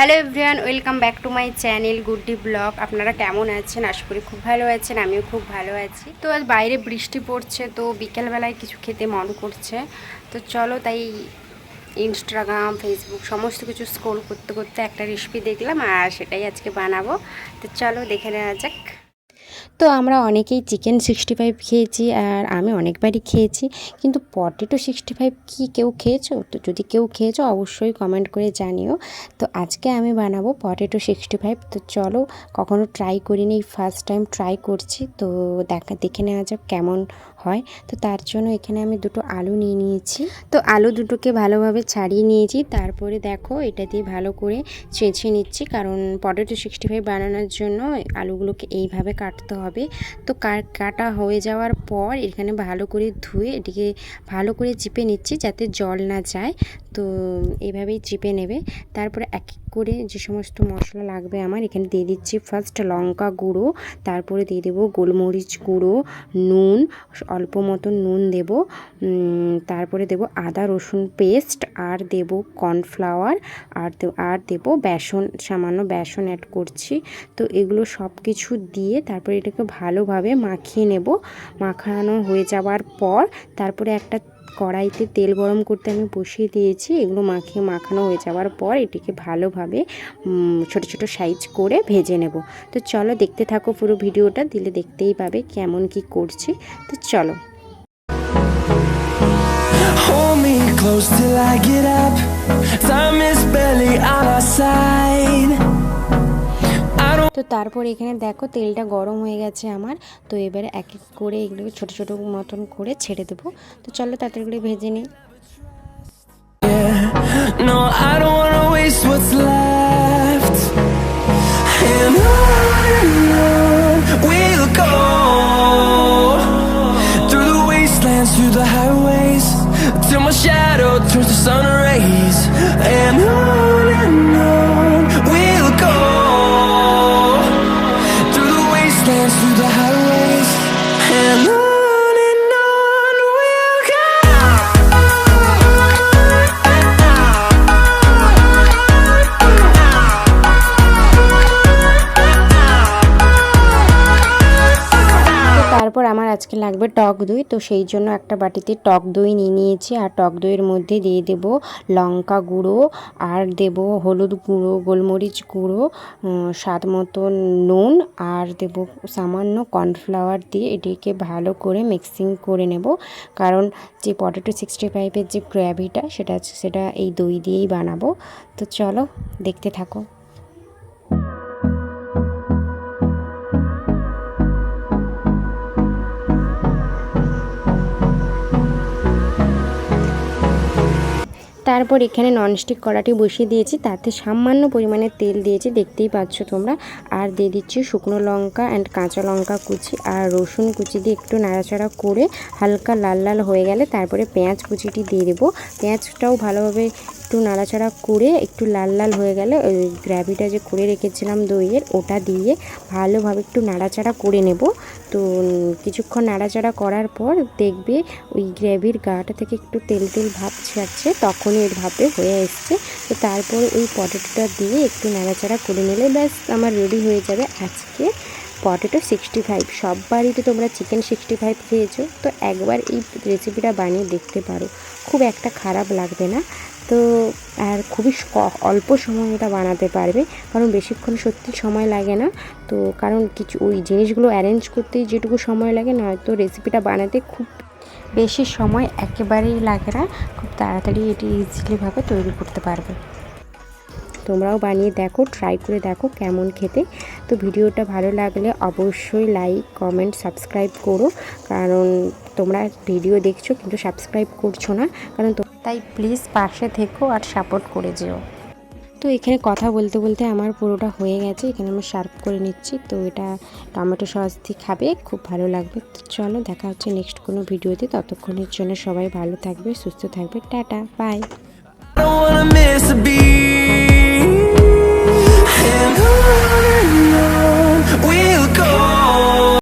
Hello everyone, welcome back to my channel Guddi blog. আপনারা কেমন আছেন? আশা করি খুব ভালো আছেন, আমিও খুব ভালো আছি। তো আজ বাইরে বৃষ্টি পড়ছে, তো বিকেলবেলায় কিছু খেতে মন করছে। তো চলো তাই ইনস্টাগ্রাম, ফেসবুক সমস্ত কিছু স্ক্রোল করতে করতে একটা রেসিপি দেখলাম, আর সেটাই আজকে বানাবো। তো চলো দেখে নেওয়া যাক। তো আমরা অনেকেই চিকেন 65 খেয়েছি, আর আমি অনেকবারই খেয়েছি, কিন্তু পটেটো 65 কি কেউ খেয়েছো? তো যদি কেউ খেয়েছো অবশ্যই কমেন্ট করে জানিও। তো আজকে আমি বানাবো পটেটো 65। তো চলো, কখনো ট্রাই করিনি, ফার্স্ট টাইম ট্রাই করছি। তো দেখে নেওয়া যাক কেমন হয়। তো তার জন্য এখানে আমি দুটো আলু নিয়ে নিয়েছি। তো আলু দুটোকে ভালোভাবে ছাড়িয়ে নিয়েছি। তারপরে দেখো এটা দিয়ে ভালো করে ছেঁচে নিচ্ছি, কারণ পটেটো 65 বানানোর জন্য আলুগুলোকে এইভাবে কাটতে হবে। তো কাটা হয়ে যাওয়ার পর এখানে ভালো করে ধুয়ে এটিকে ভালো করে চিপে নিচ্ছি, যাতে জল না যায়। তো এইভাবেই চিপে নেবে। তারপরে এক এক করে যে সমস্ত মশলা লাগবে আমার এখানে দিয়ে দিচ্ছি। ফার্স্ট লঙ্কা গুঁড়ো, তারপরে দিয়ে দেবো গোলমরিচ গুঁড়ো, নুন, অল্প মতন নুন দেব, তারপরে দেব আদা রসুন পেস্ট, আর দেব কর্নফ্লাওয়ার, আর দেব বেসন, সামান্য বেসন অ্যাড করছি। তো এগুলো সব কিছু দিয়ে তারপরে এটাকে ভালোভাবে মাখিয়ে নেব। মাখানো হয়ে যাওয়ার পর তারপরে একটা কড়াইতে তেল গরম করতে আমি বসিয়ে দিয়েছি। এগুলো মাখানো হয়ে যাওয়ার পর এটিকে ভালোভাবে ছোট ছোট সাইজ করে ভেজে নেব। তো চলো দেখতে থাকো পুরো ভিডিওটা, দিলে দেখতেই পাবে কেমন কি করছি। তো চলো। Hold me close till I get up. Time is barely on our side. তো তারপর এখানে দেখো তেলটা গরম হয়ে গেছে আমার। তো এবারে এক এক করে এগুলোকে ছোট ছোট মতন করে ছেড়ে দেবো। তো চলো তাড়াতাড়ি করে ভেজে নিই। No, I don't wanna waste what's left. And on we'll go, through the wastelands, through the highways, till my shadow turns to sun rays. And on we'll go, through the wastelands, through the highways. And on we'll go. তারপর আমার আজকে লাগবে টক দই। তো সেই জন্য একটা বাটিতে টক দই নিয়ে নিয়েছি, আর টক দইয়ের মধ্যে দিয়ে দেব লঙ্কা গুঁড়ো, আর দেব হলুদ গুঁড়ো, গোলমরিচ গুঁড়ো, স্বাদ মতো নুন, আর দেব সামান্য কর্নফ্লাওয়ার দিয়ে এটিকে ভালো করে মিক্সিং করে নেব। কারণ যে পটেটো 65-এর যে গ্রেভিটা সেটা এই দই দিয়েই বানাবো। তো চলো দেখতে থাকো। তারপর এখানে ননস্টিক কড়াটি বসিয়ে দিয়েছি, তাতে সামান্য পরিমাণে তেল দিয়েছি, দেখতেই পাচ্ছ তোমরা। আর দিয়ে দিচ্ছি শুকনো লঙ্কা অ্যান্ড কাঁচা লঙ্কা কুচি আর রসুন কুচি দিয়ে একটু নাড়াচাড়া করে হালকা লাল লাল হয়ে গেলে তারপরে পেঁয়াজ কুচিটি দিয়ে দেবো। পেঁয়াজটাও ভালোভাবে একটু নাড়াচাড়া করে একটু লাল লাল হয়ে গেলে ওই গ্রেভিটা যে করে রেখেছিলাম দইয়ের, ওটা দিয়ে ভালোভাবে একটু নাড়াচাড়া করে নেব। তো কিছুক্ষণ নাড়াচাড়া করার পর দেখবে ওই গ্রেভির গাটা থেকে একটু তেল তেল ভাব ছাড়ছে, তখনই এর ভাবে হয়ে এসছে। তো তারপর ওই পটেটোটা দিয়ে একটু নাড়াচাড়া করে নিলে ব্যাস আমার রেডি হয়ে যাবে আজকে পটেটো 65। সব বাড়িতে তোমরা চিকেন 65 খেয়েছো, তো একবার এই রেসিপিটা বানিয়ে দেখতে পারো, খুব একটা খারাপ লাগবে না। তো আর খুবই অল্প সময় এটা বানাতে পারবে, কারণ বেশিক্ষণ সত্যি সময় লাগে না। তো কারণ কিছু ওই জিনিসগুলো অ্যারেঞ্জ করতেই যেটুকু সময় লাগে, নয়তো রেসিপিটা বানাতে খুব বেশি সময় একেবারেই লাগে না, খুব তাড়াতাড়ি এটি ইজিলিভাবে তৈরি করতে পারবে। তোমরাও বানিয়ে দেখো, ট্রাই করে দেখো কেমন খেতে। তো ভিডিওটা ভালো লাগলে অবশ্যই লাইক, কমেন্ট, সাবস্ক্রাইব করো, কারণ তোমরা ভিডিও দেখছো কিন্তু সাবস্ক্রাইব করছো না, কারণ তাই প্লিজ পাশে থেকো আর সাপোর্ট করে যেও। তো এখানে কথা বলতে বলতে আমার পুরোটা হয়ে গেছে, এখানে আমি সার্ভ করে নিচ্ছি। তো এটা টমেটো সস দিয়ে খাবে, খুব ভালো লাগবে। তো চলো দেখা হচ্ছে নেক্সট কোনো ভিডিওতে, ততক্ষণের জন্য সবাই ভালো থাকবে, সুস্থ থাকবে, tata, bye. I don't wanna miss a beat.